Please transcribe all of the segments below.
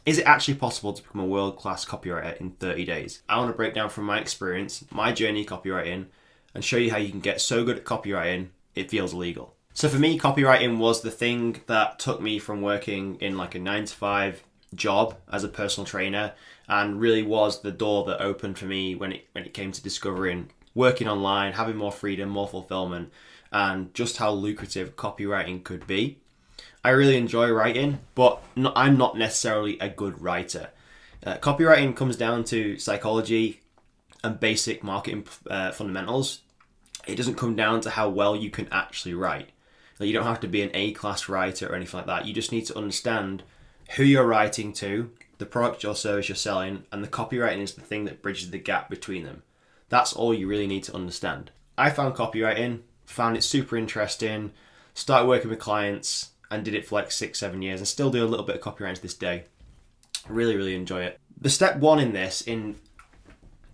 Is it actually possible to become a world-class copywriter in 30 days? I want to break down from my experience, my journey copywriting, and show you how you can get so good at copywriting, it feels illegal. So for me, copywriting was the thing that took me from working in like a 9-to-5 job as a personal trainer, and really was the door that opened for me when it came to discovering working online, having more freedom, more fulfillment, and just how lucrative copywriting could be. I really enjoy writing, but I'm not necessarily a good writer. Copywriting comes down to psychology and basic marketing fundamentals. It doesn't come down to how well you can actually write. You don't have to be an A-class writer or anything like that. You just need to understand who you're writing to, the product or service you're selling, and the copywriting is the thing that bridges the gap between them. That's all you really need to understand. I found copywriting, found it super interesting, started working with clients, and did it for like 6-7 years, and still do a little bit of copywriting to this day. Really, really enjoy it. The step one in this, in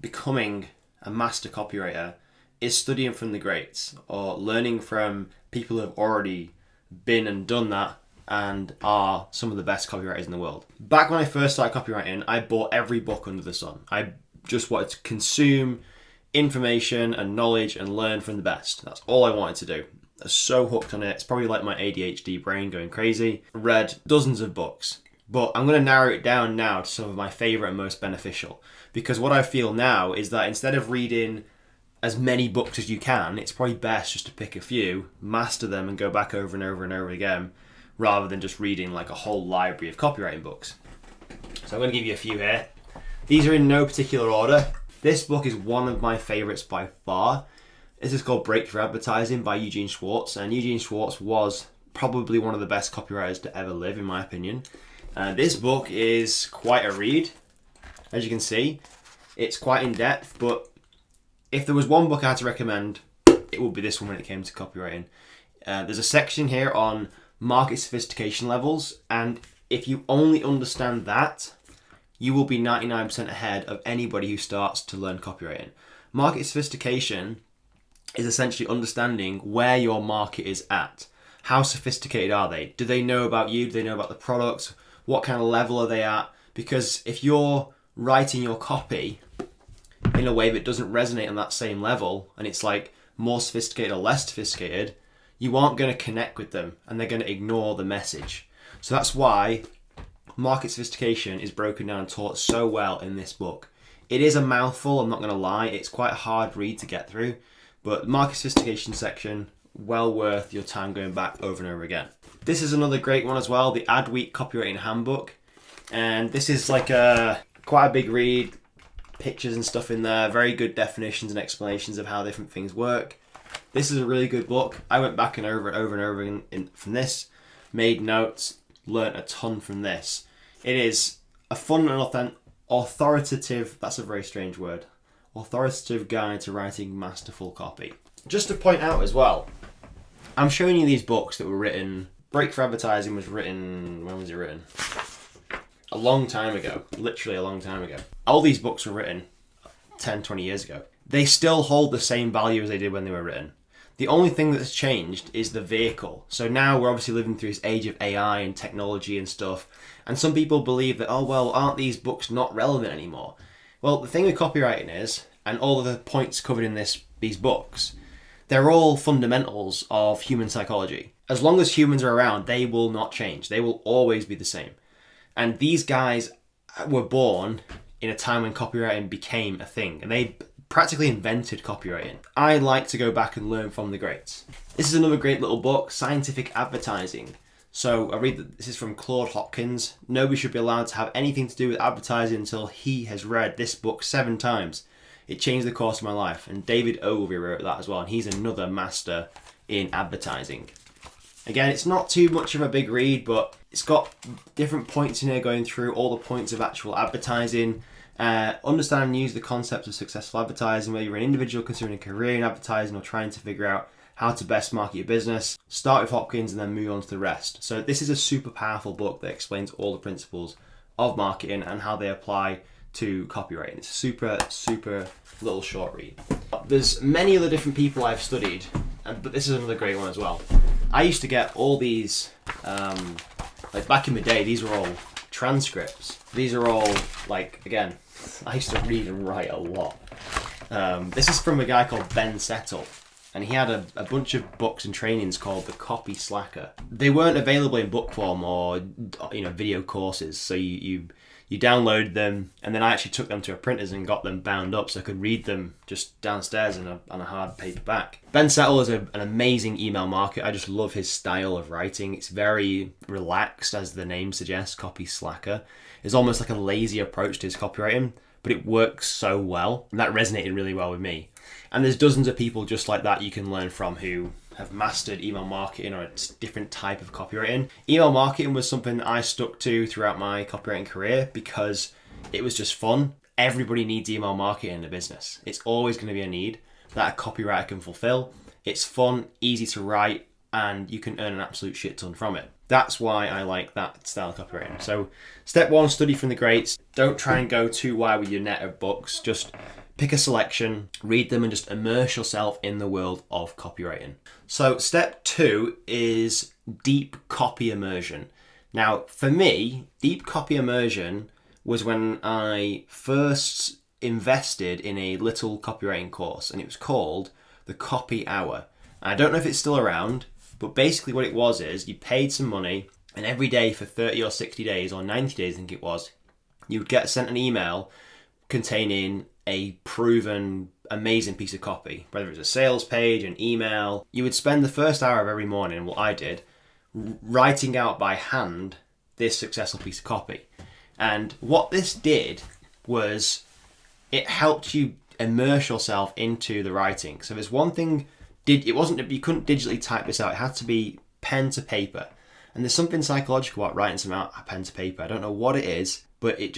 becoming a master copywriter, is studying from the greats, or learning from people who have already been and done that and are some of the best copywriters in the world. Back when I first started copywriting, I bought every book under the sun. I just wanted to consume information and knowledge and learn from the best. That's all I wanted to do. I was so hooked on it. It's probably like my ADHD brain going crazy. Read dozens of books. But I'm going to narrow it down now to some of my favourite and most beneficial. Because what I feel now is that instead of reading as many books as you can, it's probably best just to pick a few, master them, and go back over and over and over again, rather than just reading like a whole library of copywriting books. So I'm going to give you a few here. These are in no particular order. This book is one of my favourites by far. This is called Breakthrough Advertising by Eugene Schwartz, and Eugene Schwartz was probably one of the best copywriters to ever live, in my opinion. This book is quite a read, as you can see. It's quite in-depth, but if there was one book I had to recommend, it would be this one when it came to copywriting. There's a section here on market sophistication levels, and if you only understand that, you will be 99% ahead of anybody who starts to learn copywriting. Market sophistication is essentially understanding where your market is at. How sophisticated are they? Do they know about you? Do they know about the products? What kind of level are they at? Because if you're writing your copy in a way that doesn't resonate on that same level, and it's like more sophisticated or less sophisticated, you aren't going to connect with them, and they're going to ignore the message. So that's why market sophistication is broken down and taught so well in this book. It is a mouthful, I'm not going to lie. It's quite a hard read to get through, but the market sophistication section, well worth your time going back over and over again. This is another great one as well, the Adweek Copywriting Handbook. And this is like quite a big read, pictures and stuff in there, very good definitions and explanations of how different things work. This is a really good book. I went back and over from this, made notes, learnt a ton from this. It is a fun and authoritative, that's a very strange word, authoritative guide to writing masterful copy. Just to point out as well, I'm showing you these books that were written, Breakthrough Advertising was written, when was it written? A long time ago, literally a long time ago. All these books were written 10, 20 years ago. They still hold the same value as they did when they were written. The only thing that's changed is the vehicle. So now we're obviously living through this age of AI and technology and stuff. And some people believe that, oh, well, aren't these books not relevant anymore? Well, the thing with copywriting is, and all of the points covered in these books, they're all fundamentals of human psychology. As long as humans are around, they will not change. They will always be the same. And these guys were born in a time when copywriting became a thing, and they practically invented copywriting. I like to go back and learn from the greats. This is another great little book, Scientific Advertising. So I read that this is from Claude Hopkins. Nobody should be allowed to have anything to do with advertising until he has read this book 7 times. It changed the course of my life. And David Ogilvy wrote that as well, and he's another master in advertising. Again, it's not too much of a big read, but it's got different points in here going through all the points of actual advertising. Understand and use the concepts of successful advertising, whether you're an individual considering a career in advertising or trying to figure out how to best market your business. Start with Hopkins and then move on to the rest. So this is a super powerful book that explains all the principles of marketing and how they apply to copywriting. It's a super, super little short read. There's many other different people I've studied, but this is another great one as well. I used to get all these, like back in the day, these were all transcripts. These are all, like, again, I used to read and write a lot. This is from a guy called Ben Settle, and he had a bunch of books and trainings called the Copy Slacker. They weren't available in book form or video courses, so you download them, and then I actually took them to a printers and got them bound up so I could read them just downstairs on a hard paperback. Ben Settle is an amazing email marketer. I just love his style of writing. It's very relaxed, as the name suggests, Copy Slacker. It's almost like a lazy approach to his copywriting, but it works so well, and that resonated really well with me. And there's dozens of people just like that you can learn from who have mastered email marketing or a different type of copywriting. Email marketing was something that I stuck to throughout my copywriting career because it was just fun. Everybody needs email marketing in a business. It's always going to be a need that a copywriter can fulfill. It's fun, easy to write, and you can earn an absolute shit ton from it. That's why I like that style of copywriting. So step one, study from the greats. Don't try and go too wide with your net of books. Just pick a selection, read them, and just immerse yourself in the world of copywriting. So step two is deep copy immersion. Now, for me, deep copy immersion was when I first invested in a little copywriting course, and it was called the Copy Hour. And I don't know if it's still around, but basically what it was is you paid some money, and every day for 30 or 60 days or 90 days, I think it was, you would get sent an email containing a proven amazing piece of copy, whether it was a sales page, an email. You would spend the first hour of every morning, what I did, writing out by hand this successful piece of copy. And what this did was it helped you immerse yourself into the writing. So there's one thing, it wasn't, you couldn't digitally type this out, it had to be pen to paper. And there's something psychological about writing something out pen to paper. I don't know what it is, but it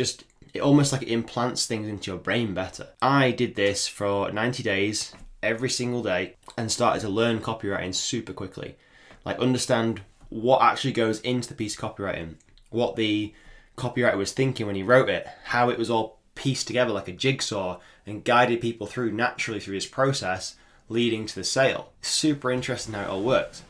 almost like it implants things into your brain better. I did this for 90 days, every single day, and started to learn copywriting super quickly. Like understand what actually goes into the piece of copywriting, what the copywriter was thinking when he wrote it, how it was all pieced together like a jigsaw and guided people through naturally through his process, leading to the sale. Super interesting how it all works.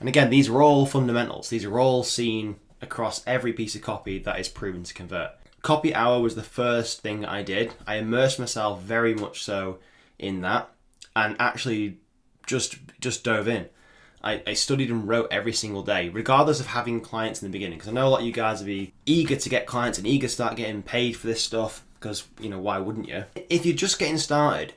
And again, these are all fundamentals. These are all seen across every piece of copy that is proven to convert. Copy Hour was the first thing I did. I immersed myself very much so in that and actually just dove in. I studied and wrote every single day, regardless of having clients in the beginning, because I know a lot of you guys will be eager to get clients and eager to start getting paid for this stuff because, why wouldn't you? If you're just getting started,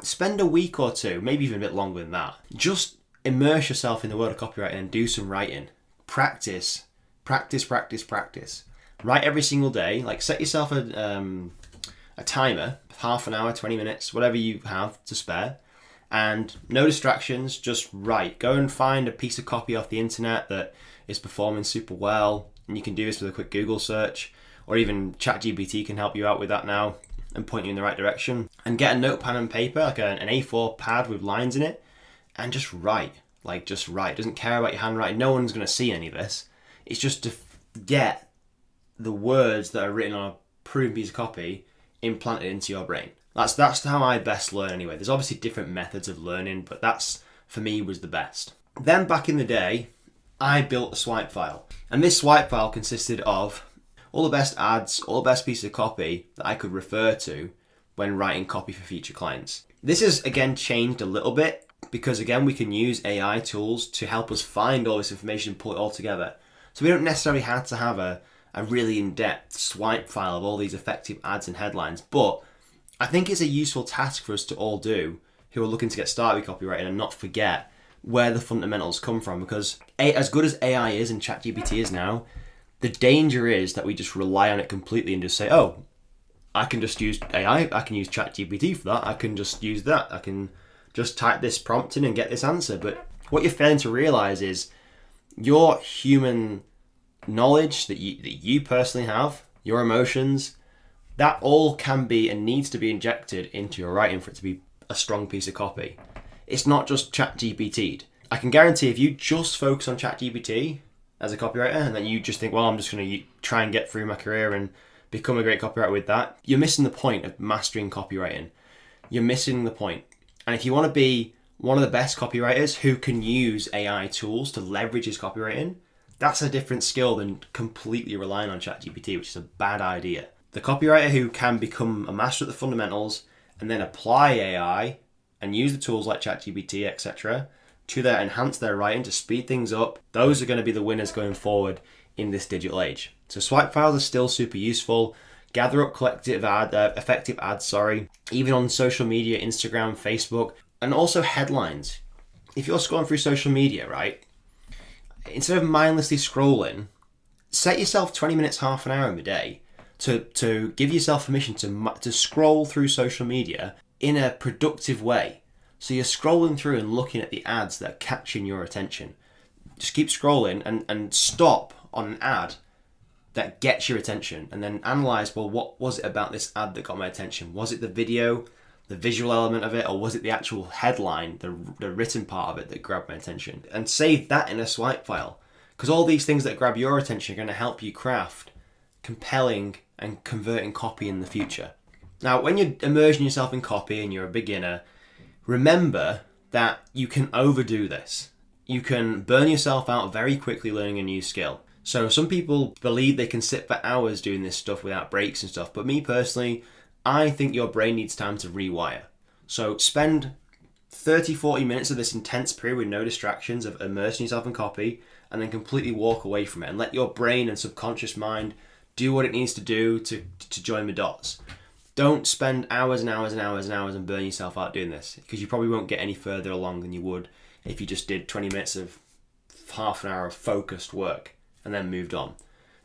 spend a week or two, maybe even a bit longer than that. Just immerse yourself in the world of copywriting and do some writing. Practice. Write every single day. Like set yourself a timer, half an hour, 20 minutes, whatever you have to spare, and no distractions, just write. Go and find a piece of copy off the internet that is performing super well, and you can do this with a quick Google search, or even ChatGPT can help you out with that now and point you in the right direction. And get a notepad and paper, like an A4 pad with lines in it, and just write. Just write. It doesn't care about your handwriting. No one's going to see any of this. It's just to get the words that are written on a proven piece of copy implanted into your brain. That's how I best learn anyway. There's obviously different methods of learning, but that's, for me, was the best. Then back in the day, I built a swipe file. And this swipe file consisted of all the best ads, all the best pieces of copy that I could refer to when writing copy for future clients. This has, again, changed a little bit because, again, we can use AI tools to help us find all this information and pull it all together. So we don't necessarily have to have a really in-depth swipe file of all these effective ads and headlines, but I think it's a useful task for us to all do who are looking to get started with copywriting and not forget where the fundamentals come from, because as good as AI is and ChatGPT is now, the danger is that we just rely on it completely and just say, oh, I can just use AI, I can use ChatGPT for that, I can just use that, I can just type this prompt in and get this answer. But what you're failing to realize is your human knowledge that you personally have, your emotions, that all can be and needs to be injected into your writing for it to be a strong piece of copy. It's not just ChatGPT'd. I can guarantee if you just focus on ChatGPT as a copywriter and then you just think, well, I'm just going to try and get through my career and become a great copywriter with that, you're missing the point of mastering copywriting. You're missing the point. And if you want to be one of the best copywriters who can use AI tools to leverage his copywriting, That's a different skill than completely relying on ChatGPT, which is a bad idea. The copywriter who can become a master at the fundamentals and then apply AI and use the tools like ChatGPT, etc., to enhance their writing, to speed things up, those are going to be the winners going forward in this digital age. So swipe files are still super useful. Gather up effective ads, even on social media, Instagram, Facebook, and also headlines. If you're scrolling through social media, right, instead of mindlessly scrolling, set yourself 20 minutes, half an hour in the day to give yourself permission to scroll through social media in a productive way. So you're scrolling through and looking at the ads that are catching your attention. Just keep scrolling and stop on an ad that gets your attention, and then analyze, well, what was it about this ad that got my attention? Was it the video, the visual element of it, or was it the actual headline, the written part of it that grabbed my attention? And save that in a swipe file, because all these things that grab your attention are going to help you craft compelling and converting copy in the future. Now, when you're immersing yourself in copy and you're a beginner, remember that you can overdo this. You can burn yourself out very quickly learning a new skill. So some people believe they can sit for hours doing this stuff without breaks and stuff. But me personally, I think your brain needs time to rewire. So spend 30, 40 minutes of this intense period with no distractions of immersing yourself in copy, and then completely walk away from it and let your brain and subconscious mind do what it needs to do to join the dots. Don't spend hours and hours and hours and hours and burn yourself out doing this, because you probably won't get any further along than you would if you just did 20 minutes of half an hour of focused work and then moved on.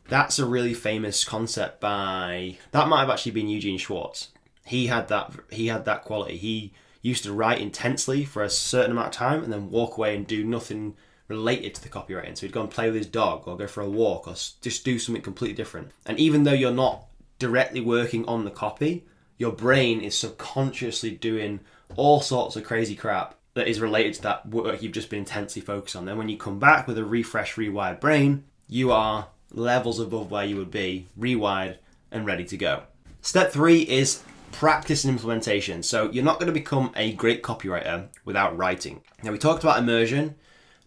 That's a really famous concept that might have actually been Eugene Schwartz. He had that quality. He used to write intensely for a certain amount of time and then walk away and do nothing related to the copywriting. So he'd go and play with his dog or go for a walk or just do something completely different. And even though you're not directly working on the copy, your brain is subconsciously doing all sorts of crazy crap that is related to that work you've just been intensely focused on. Then when you come back with a refreshed, rewired brain, you are levels above where you would be, rewired and ready to go. Step 3 is practice and implementation. So you're not going to become a great copywriter without writing. Now, we talked about immersion.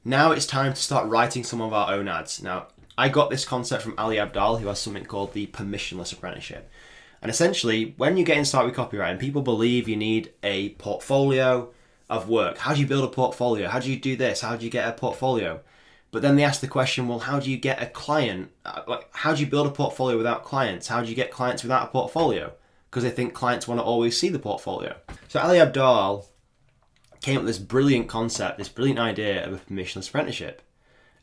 Now it's time to start writing some of our own ads. Now, I got this concept from Ali Abdaal, who has something called the permissionless apprenticeship. And essentially, when you're getting started with copywriting, people believe you need a portfolio of work. How do you build a portfolio? How do you do this? How do you get a portfolio? But then they ask the question, well, how do you get a client? How do you build a portfolio without clients? How do you get clients without a portfolio? Because they think clients want to always see the portfolio. So Ali Abdaal came up with this brilliant concept, this brilliant idea of a permissionless apprenticeship.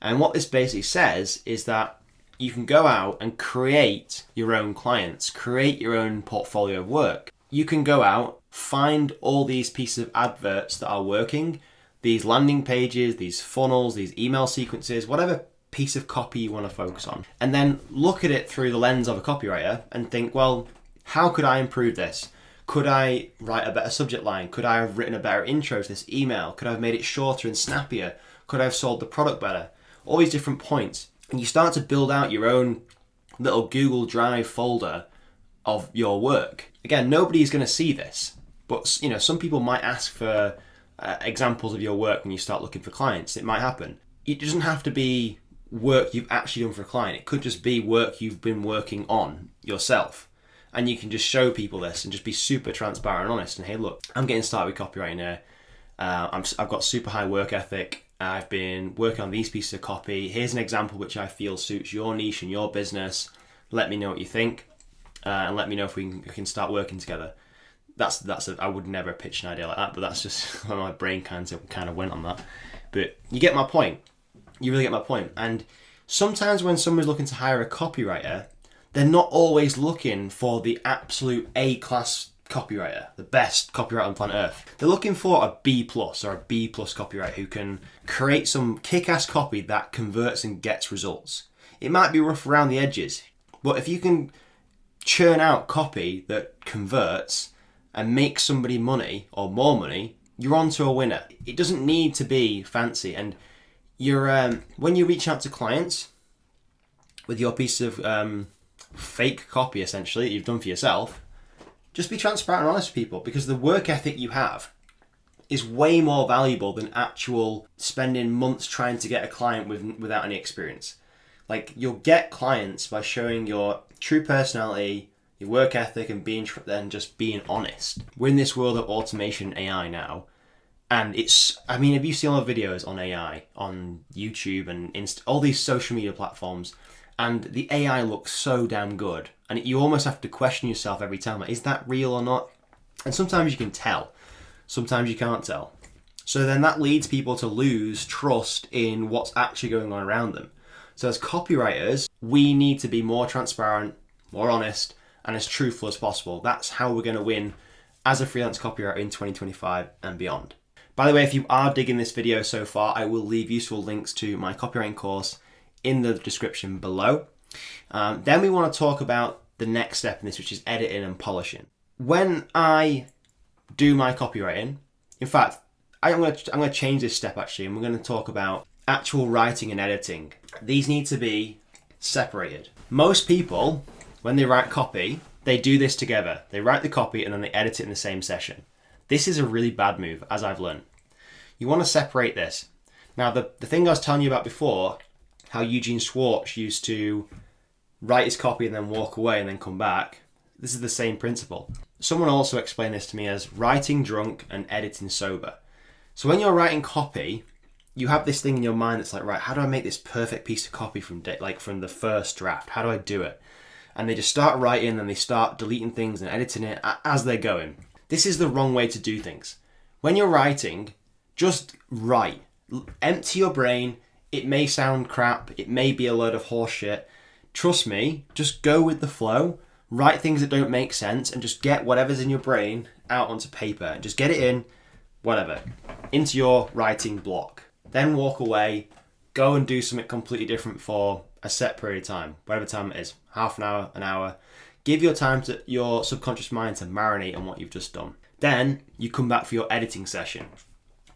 And what this basically says is that you can go out and create your own clients, create your own portfolio of work. You can go out, find all these pieces of adverts that are working, these landing pages, these funnels, these email sequences, whatever piece of copy you want to focus on, and then look at it through the lens of a copywriter and think, well, how could I improve this? Could I write a better subject line? Could I have written a better intro to this email? Could I have made it shorter and snappier? Could I have sold the product better? All these different points. And you start to build out your own little Google Drive folder of your work. Again, nobody's going to see this, but some people might ask for examples of your work when you start looking for clients. It might happen. It doesn't have to be work you've actually done for a client. It could just be work you've been working on yourself. And you can just show people this and just be super transparent and honest. And hey, look, I'm getting started with copywriting here. I've got super high work ethic. I've been working on these pieces of copy. Here's an example which I feel suits your niche and your business. Let me know what you think, and let me know if we can start working together. I would never pitch an idea like that, but that's just where my brain kind of went on that. But you get my point. You really get my point. And sometimes when someone's looking to hire a copywriter, they're not always looking for the absolute A-class copywriter, the best copywriter on planet Earth. They're looking for a B+ or a B+ copywriter who can create some kick-ass copy that converts and gets results. It might be rough around the edges, but if you can churn out copy that converts and makes somebody money or more money, you're on to a winner. It doesn't need to be fancy. And when you reach out to clients with your piece of fake copy, essentially, that you've done for yourself, just be transparent and honest with people, because the work ethic you have is way more valuable than actual spending months trying to get a client without any experience. Like, you'll get clients by showing your true personality, your work ethic, and just being honest. We're in this world of automation AI now, and have you seen all the videos on AI on YouTube and all these social media platforms? And the AI looks so damn good, and you almost have to question yourself every time, like, is that real or not? And sometimes you can tell, sometimes you can't tell. So then that leads people to lose trust in what's actually going on around them. So as copywriters, we need to be more transparent, more honest, and as truthful as possible. That's how we're going to win as a freelance copywriter in 2025 and beyond. By the way, if you are digging this video so far, I will leave useful links to my copywriting course in the description below. Then we want to talk about the next step in this, which is editing and polishing. When I do my copywriting, in fact, I'm going to change this step actually, and we're going to talk about actual writing and editing. These need to be separated. Most people, when they write copy, they do this together. They write the copy and then they edit it in the same session. This is a really bad move, as I've learned. You want to separate this. Now, the thing I was telling you about before, how Eugene Schwartz used to write his copy and then walk away and then come back, this is the same principle. Someone also explained this to me as writing drunk and editing sober. So when you're writing copy, you have this thing in your mind that's like, right, how do I make this perfect piece of copy from the first draft? How do I do it? And they just start writing and they start deleting things and editing it as they're going. This is the wrong way to do things. When you're writing, just write. Empty your brain. It may sound crap. It may be a load of horse shit. Trust me, just go with the flow. Write things that don't make sense and just get whatever's in your brain out onto paper. Just get it in, whatever, into your writing block. Then walk away, go and do something completely different for a set period of time, whatever time it is, half an hour, an hour. Give your time to your subconscious mind to marinate on what you've just done. Then you come back for your editing session.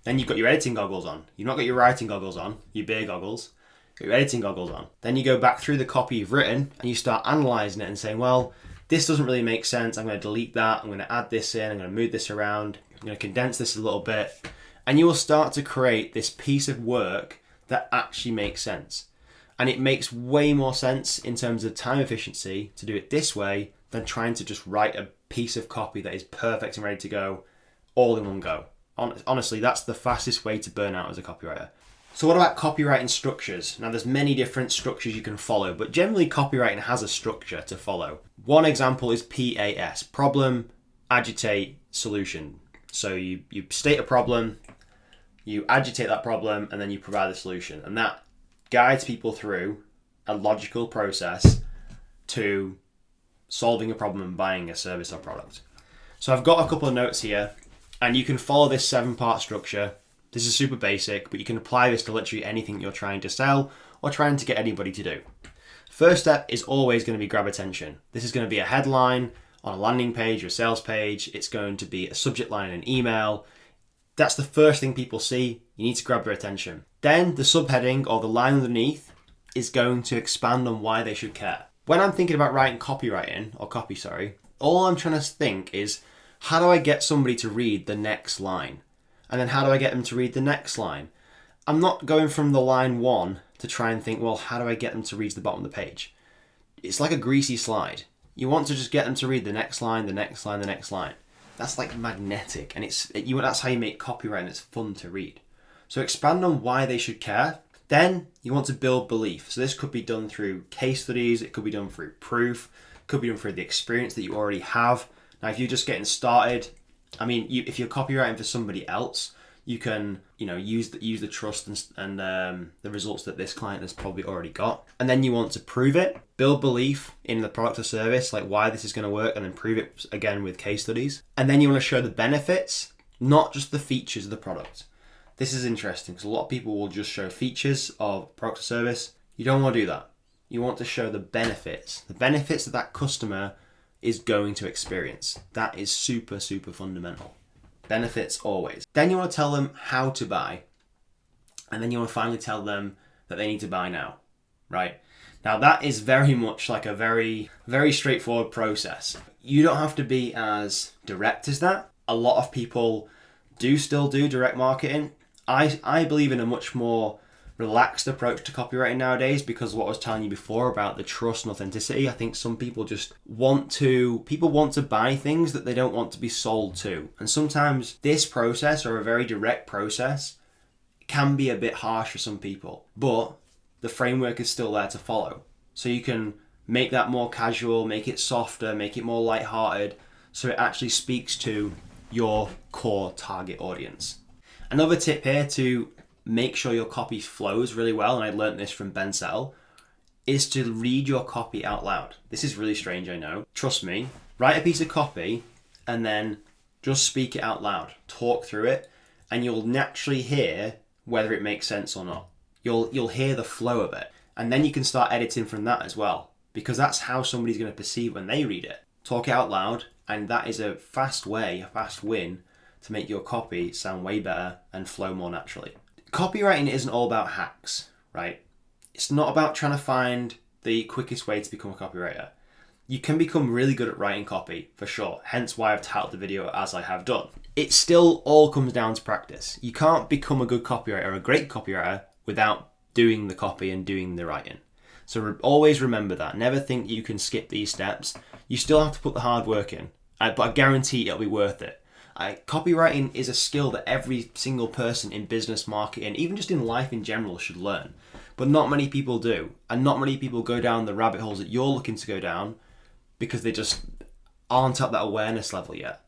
Then you've got your editing goggles on. You've not got your writing goggles on, your beer goggles, your editing goggles on. Then you go back through the copy you've written and you start analysing it and saying, well, this doesn't really make sense. I'm going to delete that. I'm going to add this in. I'm going to move this around. I'm going to condense this a little bit. And you will start to create this piece of work that actually makes sense. And it makes way more sense in terms of time efficiency to do it this way than trying to just write a piece of copy that is perfect and ready to go all in one go. Honestly, that's the fastest way to burn out as a copywriter. So what about copywriting structures? Now there's many different structures you can follow, but generally copywriting has a structure to follow. One example is PAS, problem, agitate, solution. So you state a problem, you agitate that problem, and then you provide a solution. And that guides people through a logical process to solving a problem and buying a service or product. So I've got a couple of notes here, and you can follow this 7-part structure. This is super basic, but you can apply this to literally anything you're trying to sell or trying to get anybody to do. First step is always going to be grab attention. This is going to be a headline on a landing page or a sales page. It's going to be a subject line in an email. That's the first thing people see. You need to grab their attention. Then the subheading or the line underneath is going to expand on why they should care. When I'm thinking about writing copy, all I'm trying to think is, how do I get somebody to read the next line? And then how do I get them to read the next line? I'm not going from the line 1 to try and think, well, how do I get them to read to the bottom of the page? It's like a greasy slide. You want to just get them to read the next line, the next line, the next line. That's like magnetic, and that's how you make copywriting that's fun to read. So expand on why they should care. Then you want to build belief. So this could be done through case studies, it could be done through proof, it could be done through the experience that you already have. Now, if you're just getting started, if you're copywriting for somebody else, you can, use the trust and the results that this client has probably already got. And then you want to prove it, build belief in the product or service, like why this is going to work, and then prove it again with case studies. And then you want to show the benefits, not just the features of the product. This is interesting because a lot of people will just show features of product or service. You don't want to do that. You want to show the benefits that customer is going to experience. That is super, super fundamental. Benefits always. Then you want to tell them how to buy. And then you want to finally tell them that they need to buy now, right? Now that is very much like a very, very straightforward process. You don't have to be as direct as that. A lot of people do still do direct marketing. I believe in a much more relaxed approach to copywriting nowadays because of what I was telling you before about the trust and authenticity. I think some people just want to buy things that they don't want to be sold to. And sometimes this process, or a very direct process, can be a bit harsh for some people, but the framework is still there to follow. So you can make that more casual, make it softer, make it more lighthearted, so it actually speaks to your core target audience. Another tip here to make sure your copy flows really well, and I learned this from Ben Settle, is to read your copy out loud. This is really strange, I know. Trust me. Write a piece of copy and then just speak it out loud. Talk through it, and you'll naturally hear whether it makes sense or not. You'll hear the flow of it, and then you can start editing from that as well, because that's how somebody's going to perceive when they read it. Talk it out loud, and that is a fast win to make your copy sound way better and flow more naturally. Copywriting isn't all about hacks, right? It's not about trying to find the quickest way to become a copywriter. You can become really good at writing copy, for sure, hence why I've titled the video as I have done. It still all comes down to practice. You can't become a good copywriter, a great copywriter, without doing the copy and doing the writing. So always remember that. Never think you can skip these steps. You still have to put the hard work in, but I guarantee it'll be worth it. Copywriting is a skill that every single person in business, marketing, even just in life in general, should learn. But not many people do. And not many people go down the rabbit holes that you're looking to go down because they just aren't at that awareness level yet.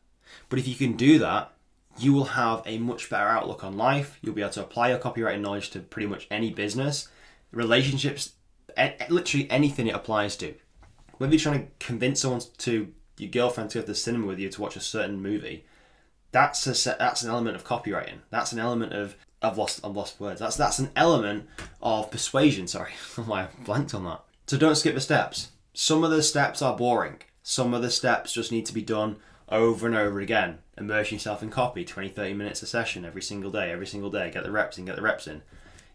But if you can do that, you will have a much better outlook on life. You'll be able to apply your copywriting knowledge to pretty much any business, relationships, literally anything it applies to. Whether you're trying to convince someone to, your girlfriend, to go to the cinema with you to watch a certain movie, that's an element of copywriting. That's an element of I've lost words. That's an element of persuasion. Sorry, I blanked on that. So don't skip the steps. Some of the steps are boring. Some of the steps just need to be done over and over again. Immerse yourself in copy, 20-30 minutes a session every single day. Get the reps in.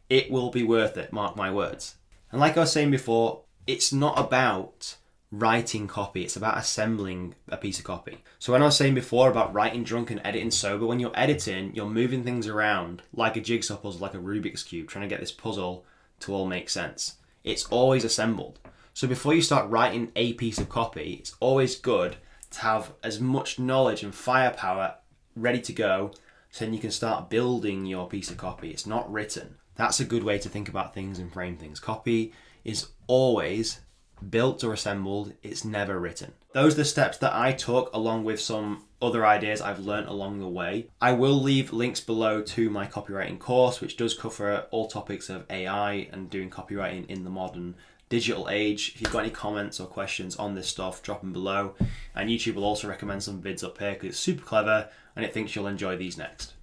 It will be worth it, mark my words. And like I was saying before, it's not about writing copy, it's about assembling a piece of copy. So when I was saying before about writing drunk and editing sober, when you're editing, you're moving things around like a jigsaw puzzle, like a Rubik's Cube, trying to get this puzzle to all make sense. It's always assembled. So before you start writing a piece of copy, it's always good to have as much knowledge and firepower ready to go, so then you can start building your piece of copy. It's not written. That's a good way to think about things and frame things. Copy is always built or assembled, it's never written. Those are the steps that I took, along with some other ideas I've learned along the way. I will leave links below to my copywriting course, which does cover all topics of AI and doing copywriting in the modern digital age. If you've got any comments or questions on this stuff, drop them below. And YouTube will also recommend some vids up here because it's super clever and it thinks you'll enjoy these next.